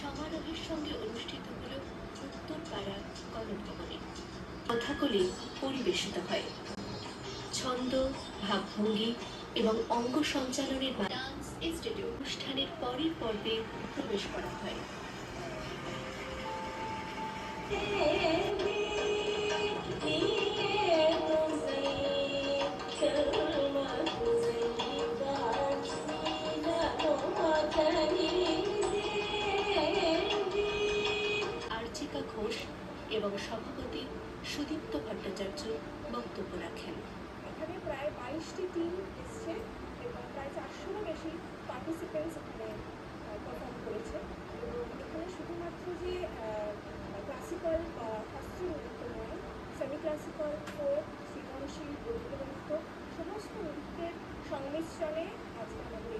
সমারোহের সঙ্গে অনুষ্ঠিত হল উত্তরপাড়া কলরবমনে। কথাকলি পরিবেশিত হয়। ছন্দ, ভাবভঙ্গি এবং অঙ্গ সঞ্চালনের ডান্স ইনস্টিটিউট অনুষ্ঠানের পরের পর্বে প্রবেশ করা হয়। আর্চিকা ঘোষ এবং সভাপতি সুদীপ্ত ভট্টাচার্য বক্তব্য রাখেন। এখানে প্রায় 22টি টিম এসছে এবং প্রায় 400-এরও বেশি পার্টিসিপেন্টস এখানে পারফর্ম করেছে। এবং এখানে শুধুমাত্র যে ক্লাসিক্যাল বা শাস্ত্রীয় নৃত্য নয়, সেমি ক্লাসিক্যাল, ফোক, সৃজনশীল, বৈদিক নৃত্য সমস্ত নৃত্যের সংমিশ্রণে আজকে আমাদের